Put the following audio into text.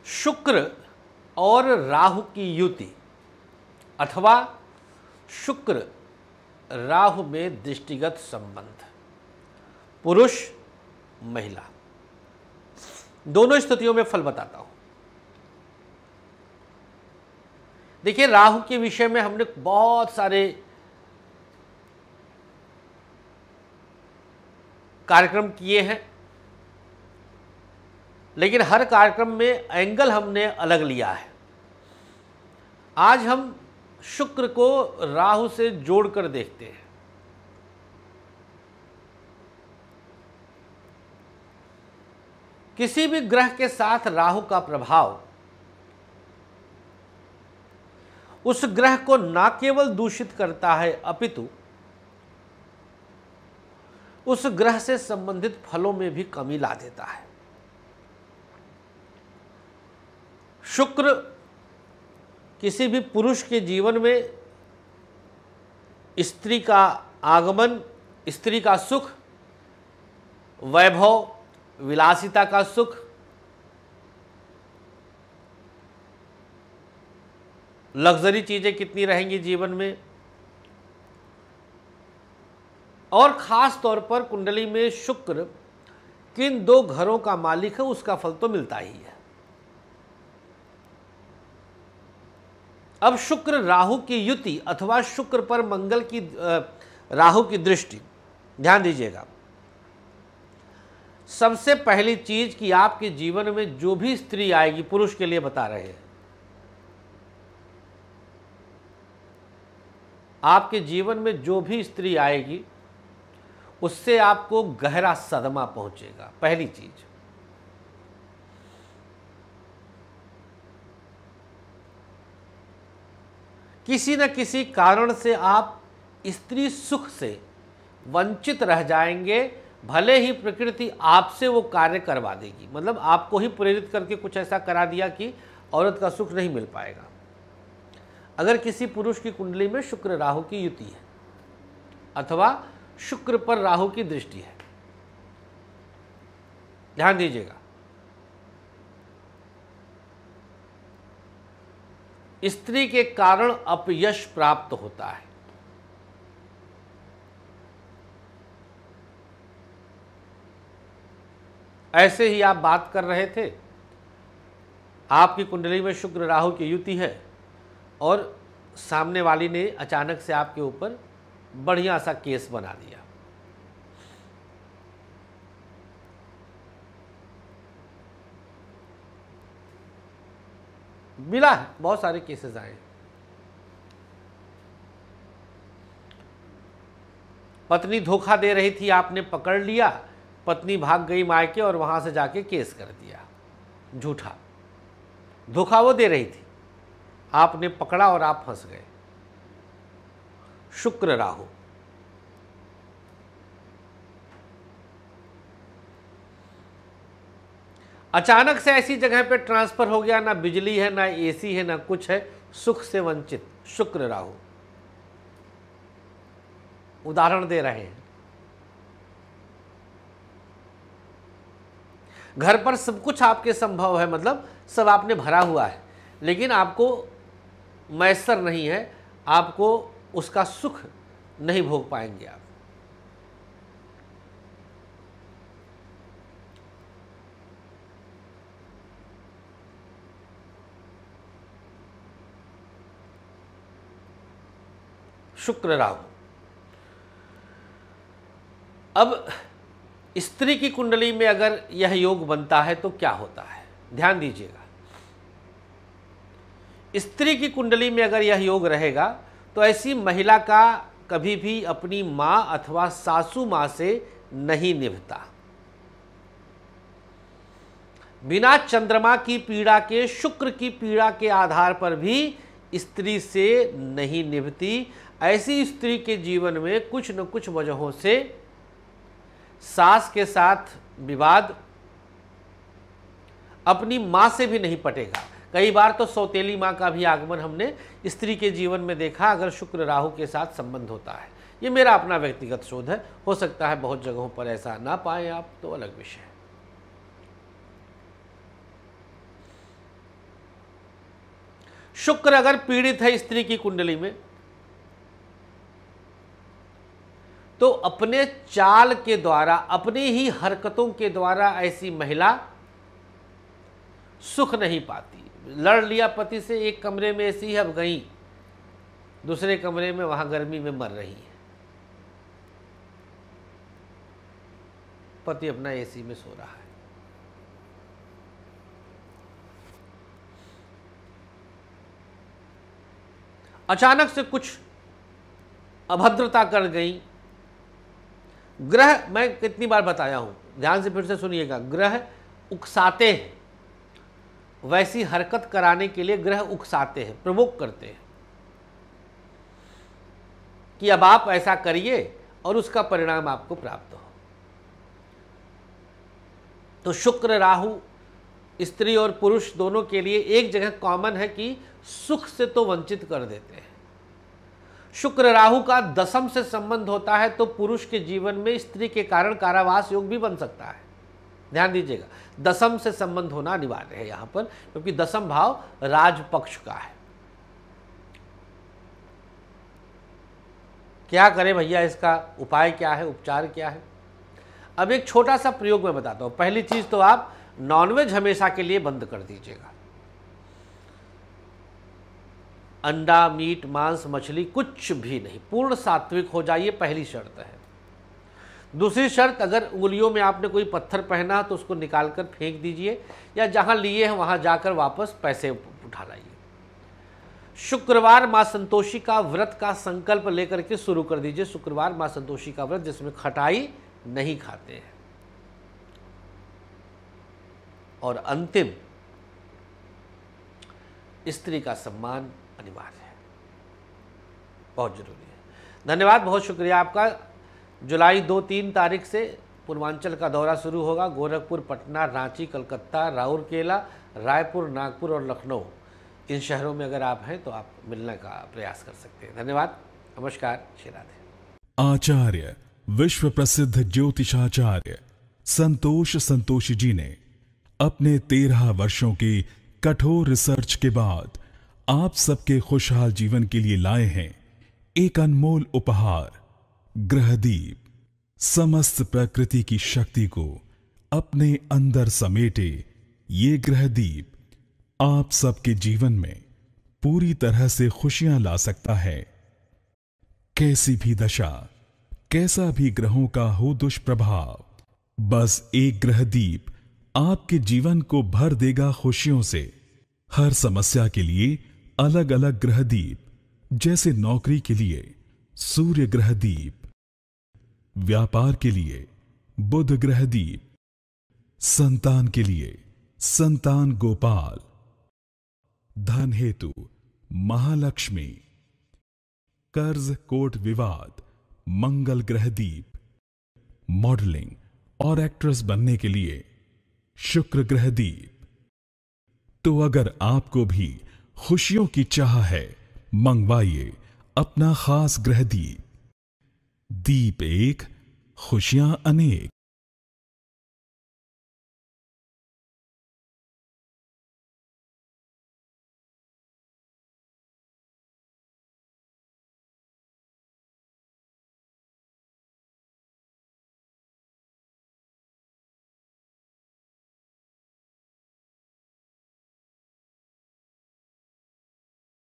शुक्र और राहु की युति अथवा शुक्र राहु में दृष्टिगत संबंध, पुरुष महिला दोनों स्थितियों में फल बताता हूं। देखिए, राहु के विषय में हमने बहुत सारे कार्यक्रम किए हैं, लेकिन हर कार्यक्रम में एंगल हमने अलग लिया है। आज हम शुक्र को राहु से जोड़कर देखते हैं। किसी भी ग्रह के साथ राहु का प्रभाव उस ग्रह को न केवल दूषित करता है, अपितु उस ग्रह से संबंधित फलों में भी कमी ला देता है। शुक्र किसी भी पुरुष के जीवन में स्त्री का आगमन, स्त्री का सुख, वैभव, विलासिता का सुख, लग्जरी चीजें कितनी रहेंगी जीवन में, और खास तौर पर कुंडली में शुक्र किन दो घरों का मालिक है उसका फल तो मिलता ही है। अब शुक्र राहु की युति अथवा शुक्र पर मंगल की राहु की दृष्टि, ध्यान दीजिएगा। सबसे पहली चीज कि आपके जीवन में जो भी स्त्री आएगी, पुरुष के लिए बता रहे हैं, आपके जीवन में जो भी स्त्री आएगी उससे आपको गहरा सदमा पहुंचेगा। पहली चीज। किसी न किसी कारण से आप स्त्री सुख से वंचित रह जाएंगे, भले ही प्रकृति आपसे वो कार्य करवा देगी, मतलब आपको ही प्रेरित करके कुछ ऐसा करा दिया कि औरत का सुख नहीं मिल पाएगा। अगर किसी पुरुष की कुंडली में शुक्र राहु की युति है अथवा शुक्र पर राहु की दृष्टि है, ध्यान दीजिएगा, स्त्री के कारण अपयश प्राप्त होता है। ऐसे ही आप बात कर रहे थे, आपकी कुंडली में शुक्र राहु की युति है और सामने वाली ने अचानक से आपके ऊपर बढ़िया सा केस बना दिया। मिला है, बहुत सारे केसेस आए। पत्नी धोखा दे रही थी, आपने पकड़ लिया, पत्नी भाग गई मायके और वहां से जाके केस कर दिया झूठा। धोखा वो दे रही थी, आपने पकड़ा और आप फंस गए। शुक्र राहु। अचानक से ऐसी जगह पे ट्रांसफर हो गया, ना बिजली है, ना एसी है, ना कुछ है, सुख से वंचित। शुक्र राहु। उदाहरण दे रहे हैं। घर पर सब कुछ आपके संभव है, मतलब सब आपने भरा हुआ है, लेकिन आपको मैसर नहीं है, आपको उसका सुख नहीं भोग पाएंगे आप। शुक्र राहु। अब स्त्री की कुंडली में अगर यह योग बनता है तो क्या होता है, ध्यान दीजिएगा। स्त्री की कुंडली में अगर यह योग रहेगा तो ऐसी महिला का कभी भी अपनी मां अथवा सासू मां से नहीं निभता। बिना चंद्रमा की पीड़ा के, शुक्र की पीड़ा के आधार पर भी स्त्री से नहीं निभती। ऐसी स्त्री के जीवन में कुछ न कुछ वजहों से सास के साथ विवाद, अपनी मां से भी नहीं पटेगा। कई बार तो सौतेली मां का भी आगमन हमने स्त्री के जीवन में देखा, अगर शुक्र राहु के साथ संबंध होता है। ये मेरा अपना व्यक्तिगत शोध है, हो सकता है बहुत जगहों पर ऐसा ना पाए आप, तो अलग विषय है। शुक्र अगर पीड़ित है स्त्री की कुंडली में तो अपने चाल के द्वारा, अपनी ही हरकतों के द्वारा ऐसी महिला सुख नहीं पाती। लड़ लिया पति से, एक कमरे में ऐसी है, अब गई दूसरे कमरे में, वहां गर्मी में मर रही है, पति अपना एसी में सो रहा है। अचानक से कुछ अभद्रता कर गई। ग्रह, मैं कितनी बार बताया हूं, ध्यान से फिर से सुनिएगा, ग्रह उकसाते हैं, वैसी हरकत कराने के लिए ग्रह उकसाते हैं, प्रवोक करते हैं कि अब आप ऐसा करिए और उसका परिणाम आपको प्राप्त हो। तो शुक्र राहु स्त्री और पुरुष दोनों के लिए एक जगह कॉमन है कि सुख से तो वंचित कर देते हैं। शुक्र राहु का दशम से संबंध होता है तो पुरुष के जीवन में स्त्री के कारण कारावास योग भी बन सकता है। ध्यान दीजिएगा, दशम से संबंध होना अनिवार्य है यहां पर, क्योंकि दशम भाव राजपक्ष का है। क्या करें भैया, इसका उपाय क्या है, उपचार क्या है? अब एक छोटा सा प्रयोग मैं बताता हूं। पहली चीज तो आप नॉनवेज हमेशा के लिए बंद कर दीजिएगा। अंडा, मीट, मांस, मछली कुछ भी नहीं, पूर्ण सात्विक हो जाइए, पहली शर्त है। दूसरी शर्त, अगर उंगलियों में आपने कोई पत्थर पहना तो उसको निकालकर फेंक दीजिए, या जहां लिए हैं वहां जाकर वापस पैसे उठा लाइए। शुक्रवार मां संतोषी का व्रत का संकल्प लेकर के शुरू कर दीजिए। शुक्रवार मां संतोषी का व्रत जिसमें खटाई नहीं खाते हैं। और अंतिम, स्त्री का सम्मान अनिवार्य है, बहुत जरूरी है। धन्यवाद, बहुत शुक्रिया आपका। जुलाई 2-3 तारीख से पूर्वांचल का दौरा शुरू होगा। गोरखपुर, पटना, रांची, कलकत्ता, राउरकेला, रायपुर, नागपुर और लखनऊ, इन शहरों में अगर आप हैं तो आप मिलने का प्रयास कर सकते हैं। धन्यवाद, नमस्कार, श्री राधे। आचार्य विश्व प्रसिद्ध ज्योतिषाचार्य संतोष संतोषी जी ने अपने 13 वर्षों की कठोर रिसर्च के बाद आप सबके खुशहाल जीवन के लिए लाए हैं एक अनमोल उपहार, ग्रहदीप। समस्त प्रकृति की शक्ति को अपने अंदर समेटे ये ग्रहदीप आप सबके जीवन में पूरी तरह से खुशियां ला सकता है। कैसी भी दशा, कैसा भी ग्रहों का हो दुष्प्रभाव, बस एक ग्रहदीप आपके जीवन को भर देगा खुशियों से। हर समस्या के लिए अलग अलग ग्रहदीप, जैसे नौकरी के लिए सूर्य ग्रहदीप, व्यापार के लिए बुध ग्रहदीप, संतान के लिए संतान गोपाल, धन हेतु महालक्ष्मी, कर्ज कोर्ट विवाद मंगल ग्रहदीप, मॉडलिंग और एक्ट्रेस बनने के लिए शुक्र ग्रहदीप। तो अगर आपको भी खुशियों की चाह है, मंगवाइए अपना खास ग्रहदीप। दीप एक, खुशियां अनेक।